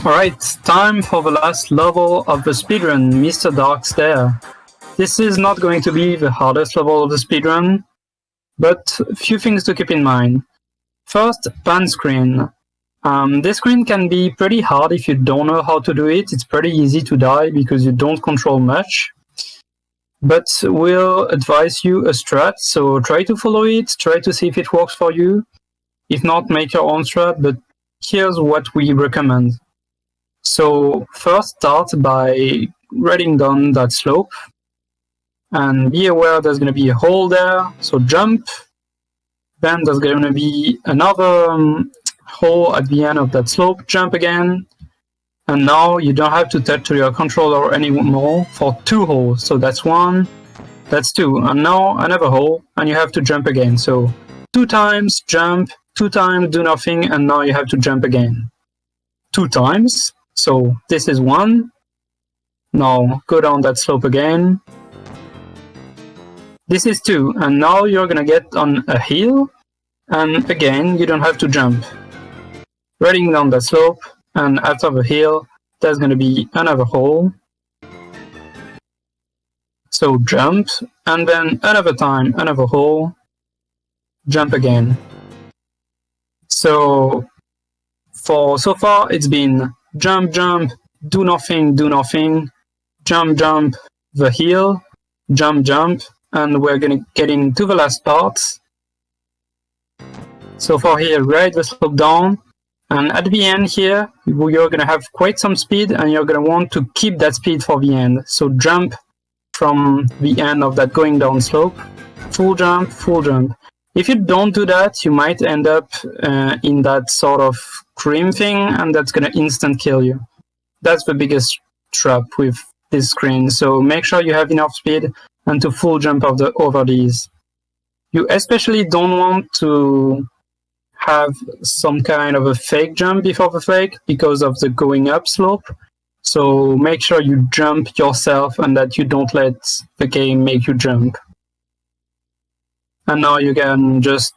Alright, time for the last level of the speedrun, Mr. Dark Stare. This is not going to be the hardest level of the speedrun, but a few things to keep in mind. First, pan screen. This screen can be pretty hard if you don't know how to do it. It's pretty easy to die because you don't control much. But we'll advise you a strat, so try to follow it, try to see if it works for you. If not, make your own strat, but here's what we recommend. So first start by riding down that slope and be aware there's going to be a hole there, so jump. Then there's going to be another hole at the end of that slope, jump again. And now you don't have to touch your controller anymore for 2 holes. So that's 1, that's 2, and now another hole, and you have to jump again. So 2 times, jump, 2 times, do nothing, and now you have to jump again. 2 times. So this is 1. Now go down that slope again. This is 2, and now you're gonna get on a hill, and again you don't have to jump. Riding down that slope, and after the hill there's gonna be another hole. So jump, and then another time, another hole, jump again. So far it's been jump, jump, do nothing, jump, jump, the hill, jump, jump, and we're getting to the last part. So for here, ride the slope down, and at the end here, you're gonna have quite some speed, and you're gonna want to keep that speed for the end. So jump from the end of that going down slope, full jump, full jump. If you don't do that, you might end up in that sort of cream thing, and that's gonna instant kill you. That's the biggest trap with this screen, so make sure you have enough speed and to full jump over these. You especially don't want to have some kind of a fake jump before the fake because of the going up slope, so make sure you jump yourself and that you don't let the game make you jump. And now you can just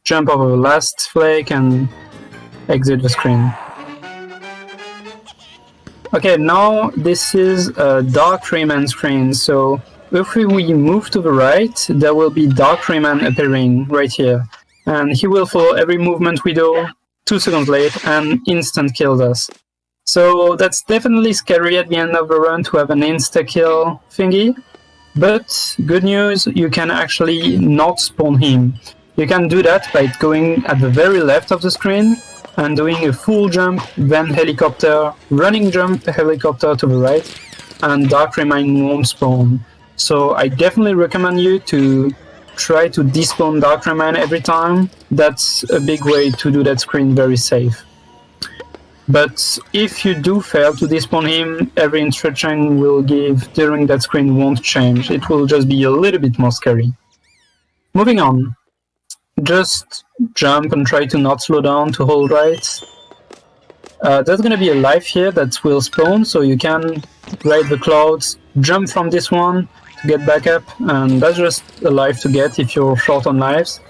jump over the last flake and exit the screen. Okay, now this is a Dark Rayman screen, so if we move to the right, there will be Dark Rayman appearing right here. And he will follow every movement we do, 2 seconds late, and instant kills us. So that's definitely scary at the end of the run to have an insta-kill thingy. But good news, you can actually not spawn him. You can do that by going at the very left of the screen and doing a full jump, then helicopter, running jump, helicopter to the right, and Dark Rayman won't spawn. So I definitely recommend you to try to despawn Dark Rayman every time. That's a big way to do that screen very safe. But if you do fail to despawn him, every instruction we'll give during that screen won't change. It will just be a little bit more scary. Moving on. Just jump and try to not slow down to hold right. There's gonna be a life here that will spawn, so you can ride the clouds, jump from this one to get back up, and that's just a life to get if you're short on lives.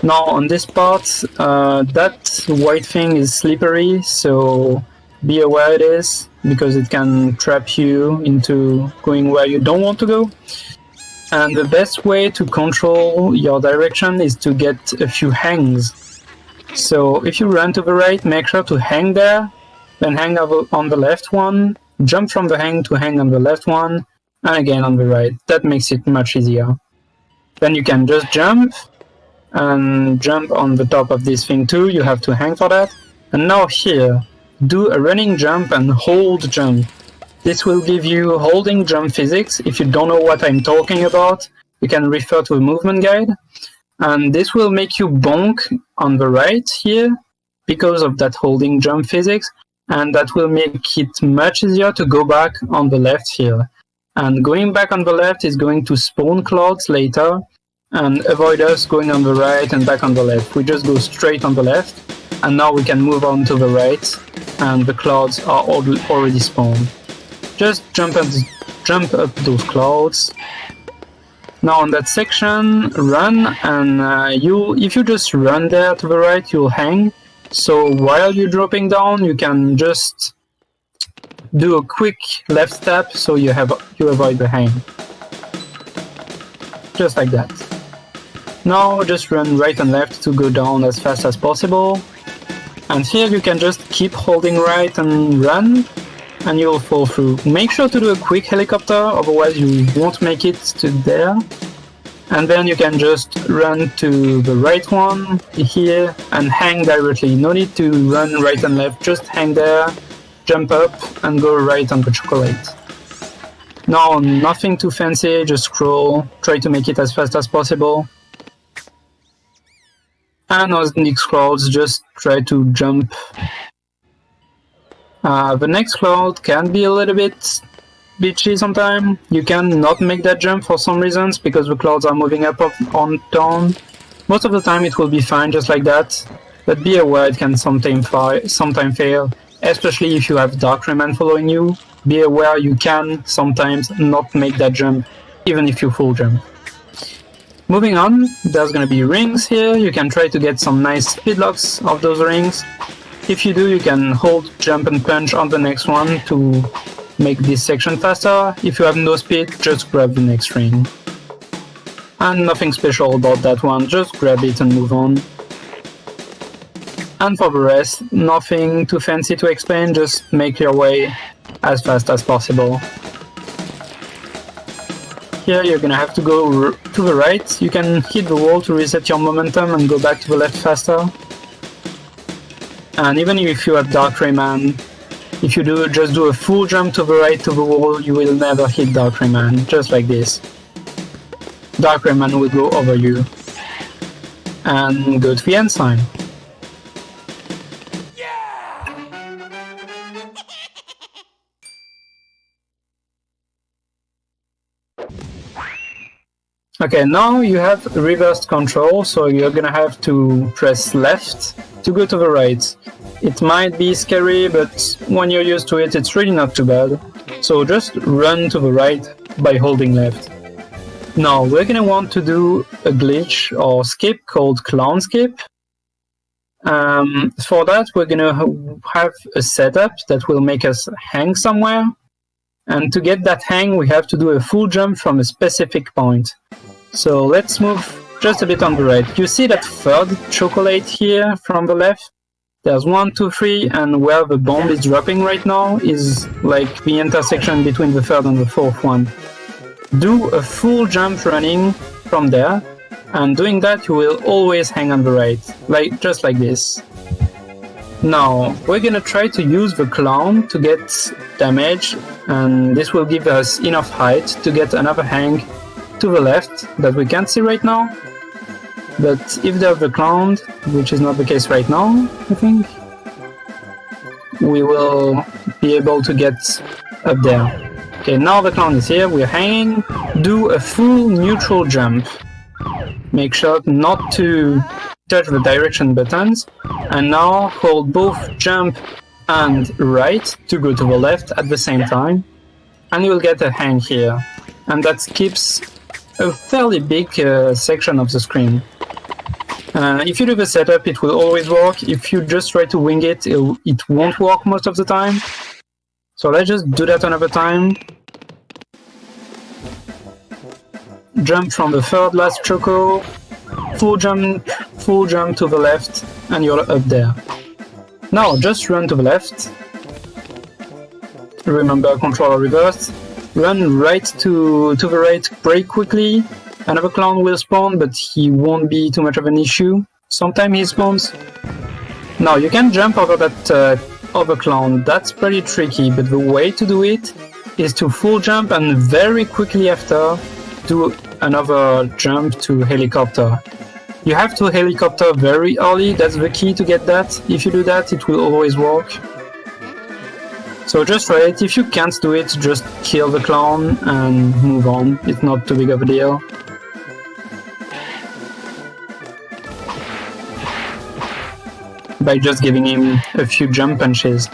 Now on this part, that white thing is slippery, so be aware it is, because it can trap you into going where you don't want to go. And the best way to control your direction is to get a few hangs. So if you run to the right, make sure to hang there, then hang on the left one, jump from the hang to hang on the left one, and again on the right. That makes it much easier. Then you can just jump, and jump on the top of this thing too, you have to hang for that. And now here, do a running jump and hold jump. This will give you holding jump physics. If you don't know what I'm talking about, you can refer to a movement guide. And this will make you bonk on the right here because of that holding jump physics, and that will make it much easier to go back on the left here. And going back on the left is going to spawn clouds later, and avoid us going on the right and back on the left. We just go straight on the left, and now we can move on to the right, and the clouds are already spawned. Just jump up those clouds. Now on that section, run, and if you just run there to the right, you'll hang. So while you're dropping down, you can just do a quick left tap so you avoid the hang. Just like that. Now just run right and left to go down as fast as possible. And here you can just keep holding right and run, and you'll fall through. Make sure to do a quick helicopter, otherwise you won't make it to there. And then you can just run to the right one here and hang directly. No need to run right and left, just hang there, jump up and go right on the chocolate. Now nothing too fancy, just scroll, try to make it as fast as possible. And as Nick scrolls, just try to jump. The next cloud can be a little bit bitchy sometimes. You can not make that jump for some reasons because the clouds are moving up on down. Most of the time it will be fine just like that, but be aware it can sometimes fail, especially if you have Dark Rayman following you. Be aware you can sometimes not make that jump, even if you full jump. Moving on, there's gonna be rings here. You can try to get some nice speed locks of those rings. If you do, you can hold, jump and punch on the next one to make this section faster. If you have no speed, just grab the next ring. And nothing special about that one, just grab it and move on. And for the rest, nothing too fancy to explain, just make your way as fast as possible. Here you're gonna have to go to the right. You can hit the wall to reset your momentum and go back to the left faster. And even if you have Dark Rayman, if you just do a full jump to the right to the wall, you will never hit Dark Rayman, just like this. Dark Rayman will go over you. And go to the end sign. Okay, now you have reversed control, so you're gonna have to press left to go to the right. It might be scary, but when you're used to it, it's really not too bad. So just run to the right by holding left. Now we're gonna want to do a glitch or skip called Clown Skip. For that, we're gonna have a setup that will make us hang somewhere. And to get that hang, we have to do a full jump from a specific point. So let's move just a bit on the right. You see that third chocolate here from the left? There's 1, 2, 3, and where the bomb is dropping right now is like the intersection between the third and the fourth one. Do a full jump running from there, and doing that you will always hang on the right, just like this. Now, we're gonna try to use the clown to get damage, and this will give us enough height to get another hang to the left that we can't see right now. But if there's the clown, which is not the case right now, I think, we will be able to get up there. Okay, now the clown is here, we're hanging. Do a full neutral jump. Make sure not to touch the direction buttons, and now hold both jump and right to go to the left at the same time, and you'll get a hang here, and that skips a fairly big section of the screen. If you do the setup, it will always work. If you just try to wing it, it won't work most of the time. So let's just do that another time. Jump from the third last choco, full jump to the left, and you're up there. Now just run to the left. Remember, controller reversed. Run right to the right, brake quickly. Another clown will spawn, but he won't be too much of an issue. Sometimes he spawns. Now you can jump over that other clown. That's pretty tricky, but the way to do it is to full jump and very quickly after do another jump to helicopter. You have to helicopter very early, that's the key to get that. If you do that, it will always work. So just try it. If you can't do it, just kill the clown and move on. It's not too big of a deal. By just giving him a few jump punches.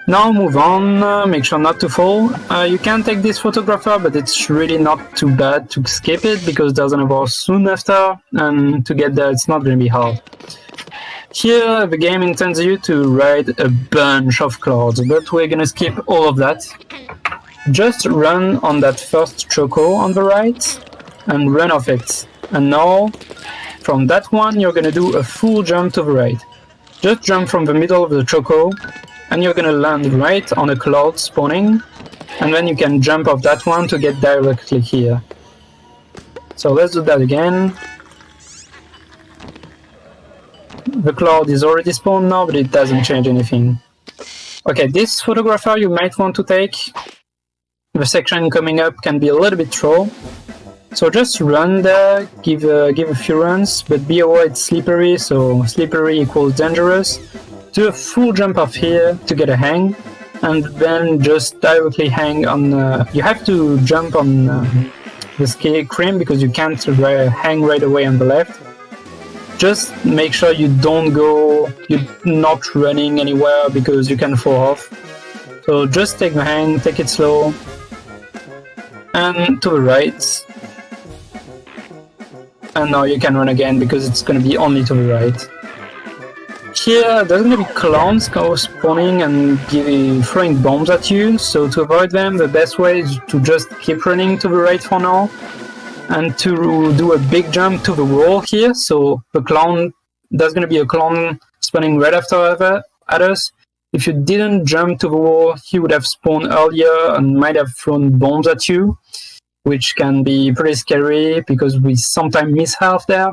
Now move on, make sure not to fall. You can take this photographer, but it's really not too bad to skip it because there's another soon after, and to get there it's not going to be hard. Here, the game intends you to ride a bunch of clouds, but we're gonna skip all of that. Just run on that first choco on the right, and run off it. And now, from that one, you're gonna do a full jump to the right. Just jump from the middle of the choco, and you're gonna land right on a cloud spawning, and then you can jump off that one to get directly here. So let's do that again. The cloud is already spawned now, but it doesn't change anything. Okay, this photographer you might want to take. The section coming up can be a little bit troll. So just run there, give a few runs, but be aware it's slippery, so slippery equals dangerous. Do a full jump off here to get a hang, and then just directly hang on... you have to jump on the cream because you can't hang right away on the left. Just make sure you don't go... you're not running anywhere because you can fall off. So just take the hang, take it slow, and to the right. And now you can run again because it's going to be only to the right. Here there's going to be clowns spawning and throwing bombs at you, so to avoid them the best way is to just keep running to the right for now, and to do a big jump to the wall here. So the clown, there's going to be a clown spawning right after at us. If you didn't jump to the wall, he would have spawned earlier and might have thrown bombs at you, which can be pretty scary because we sometimes miss health there.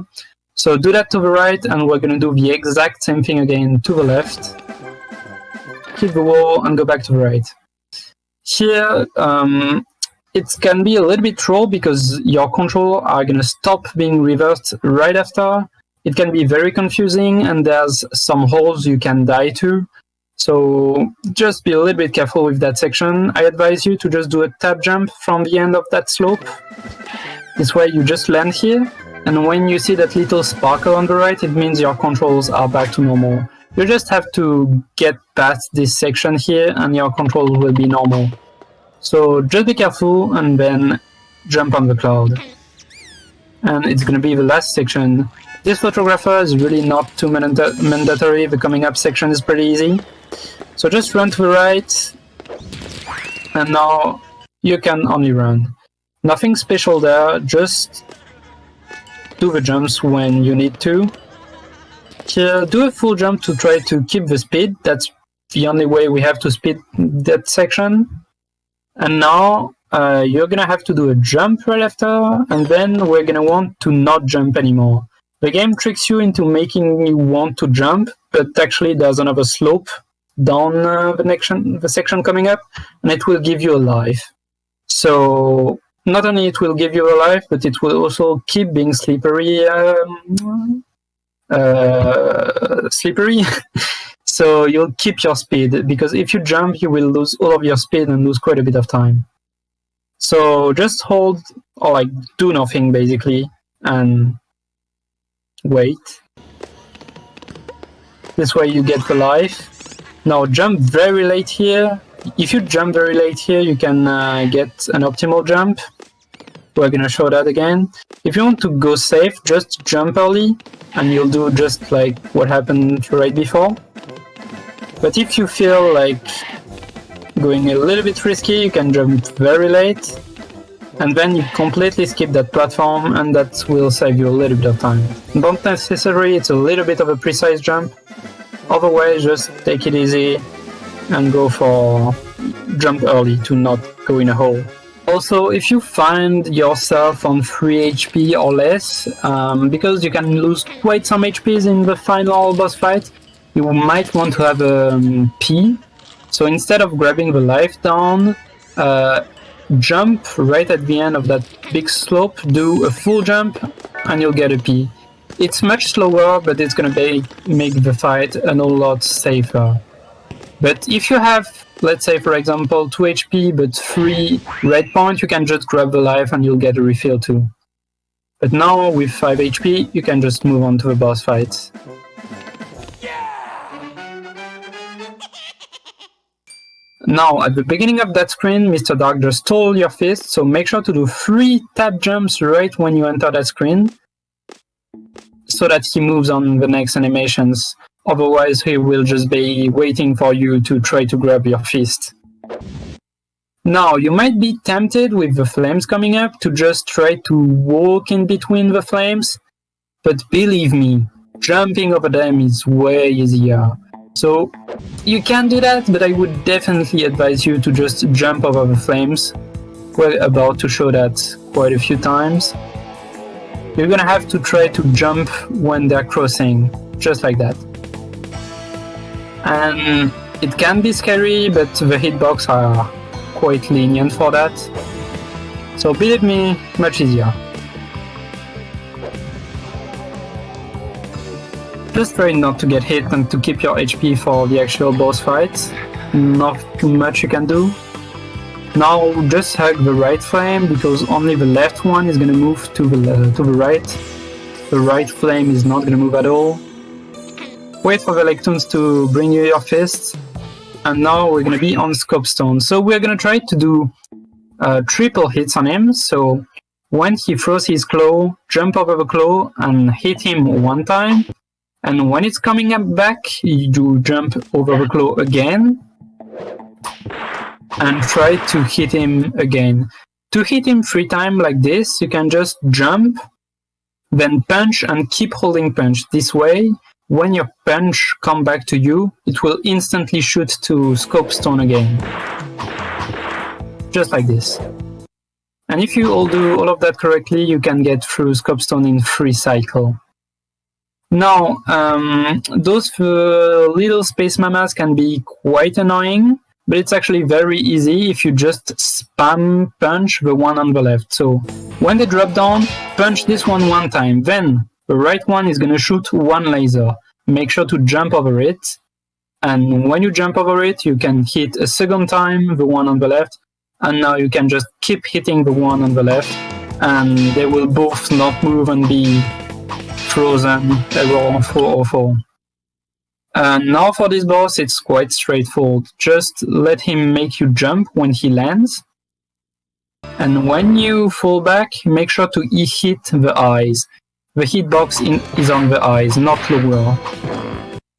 So do that to the right, and we're going to do the exact same thing again to the left. Hit the wall and go back to the right. Here, it can be a little bit troll because your controls are going to stop being reversed right after. It can be very confusing, and there's some holes you can die to. So just be a little bit careful with that section. I advise you to just do a tap jump from the end of that slope. This way you just land here, and when you see that little sparkle on the right, it means your controls are back to normal. You just have to get past this section here and your controls will be normal. So just be careful and then jump on the cloud. And it's gonna be the last section. This photographer is really not too mandatory, the coming up section is pretty easy. So just run to the right, and now you can only run. Nothing special there, just do the jumps when you need to. Here, do a full jump to try to keep the speed, that's the only way we have to speed that section. And now you're gonna have to do a jump right after, and then we're gonna want to not jump anymore. The game tricks you into making you want to jump, but actually there's another slope down the section coming up, and it will give you a life. So not only it will give you a life, but it will also keep being slippery. So you'll keep your speed, because if you jump, you will lose all of your speed and lose quite a bit of time. So just hold, or like do nothing basically, and wait. This way you get the life. Now jump very late here. If you jump very late here, you can get an optimal jump. We're gonna show that again. If you want to go safe, just jump early, and you'll do just like what happened right before. But if you feel like going a little bit risky, you can jump very late, and then you completely skip that platform, and that will save you a little bit of time. Don't necessarily, it's a little bit of a precise jump. Otherwise, just take it easy and go for jump early to not go in a hole. Also, if you find yourself on 3 HP or less, because you can lose quite some HPs in the final boss fight, you might want to have a P. So instead of grabbing the life down, jump right at the end of that big slope, do a full jump, and you'll get a P. It's much slower, but it's gonna make the fight a whole lot safer. But if you have, let's say for example, 2 HP but 3 red points, you can just grab the life and you'll get a refill too. But now with 5 HP, you can just move on to the boss fights. Now, at the beginning of that screen, Mr. Dark just stole your fist, so make sure to do 3 tap jumps right when you enter that screen, so that he moves on the next animations. Otherwise, he will just be waiting for you to try to grab your fist. Now, you might be tempted with the flames coming up to just try to walk in between the flames, but believe me, jumping over them is way easier. So, you can do that, but I would definitely advise you to just jump over the flames. We're about to show that quite a few times. You're gonna have to try to jump when they're crossing, just like that. And it can be scary, but the hitbox are quite lenient for that. So believe me, much easier. Just try not to get hit and to keep your HP for the actual boss fights. Not too much you can do. Now just hug the right flame, because only the left one is gonna move to the right. The right flame is not gonna move at all. Wait for the Lectoons to bring you your fists. And now we're gonna be on Scopestone. So we're gonna try to do triple hits on him. So when he throws his claw, jump over the claw and hit him one time. And when it's coming up back, you do jump over the claw again. And try to hit him again. To hit him 3 times like this, you can just jump, then punch and keep holding punch. This way, when your punch comes back to you, it will instantly shoot to Scopestone again. Just like this. And if you all do all of that correctly, you can get through Scopestone in 3 cycles. Now, those little space mamas can be quite annoying, but it's actually very easy if you just spam punch the one on the left. So when they drop down, punch this one time, then the right one is gonna shoot 1 laser. Make sure to jump over it, and when you jump over it, you can hit a second time the one on the left, and now you can just keep hitting the one on the left, and they will both not move and be frozen, error 404. And now for this boss, it's quite straightforward. Just let him make you jump when he lands. And when you fall back, make sure to hit the eyes. The hitbox is on the eyes, not lower.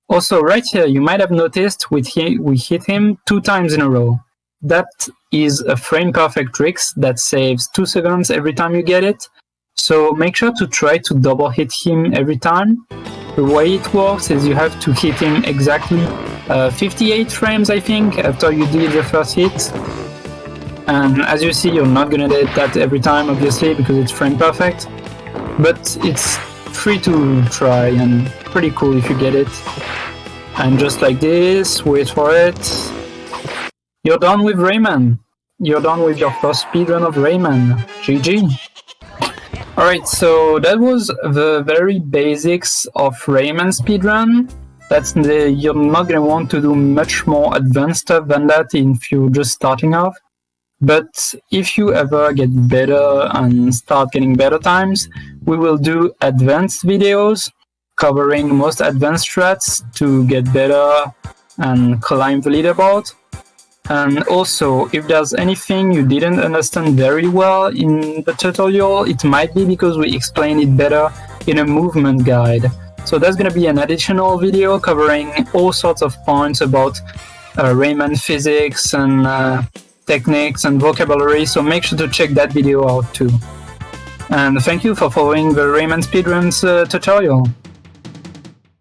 Also, right here, you might have noticed we hit him 2 times in a row. That is a frame perfect trick that saves 2 seconds every time you get it. So make sure to try to double hit him every time. The way it works is you have to hit him exactly 58 frames, I think, after you did the first hit. And as you see, you're not gonna get that every time, obviously, because it's frame perfect. But it's free to try and pretty cool if you get it. And just like this, wait for it. You're done with Rayman. You're done with your first speedrun of Rayman. GG. Alright, so that was the very basics of Rayman speedrun. You're not gonna want to do much more advanced stuff than that if you're just starting off. But if you ever get better and start getting better times, we will do advanced videos covering most advanced strats to get better and climb the leaderboard. And also, if there's anything you didn't understand very well in the tutorial, it might be because we explained it better in a movement guide. So there's going to be an additional video covering all sorts of points about Rayman physics and techniques and vocabulary, so make sure to check that video out too. And thank you for following the Rayman Speedruns tutorial.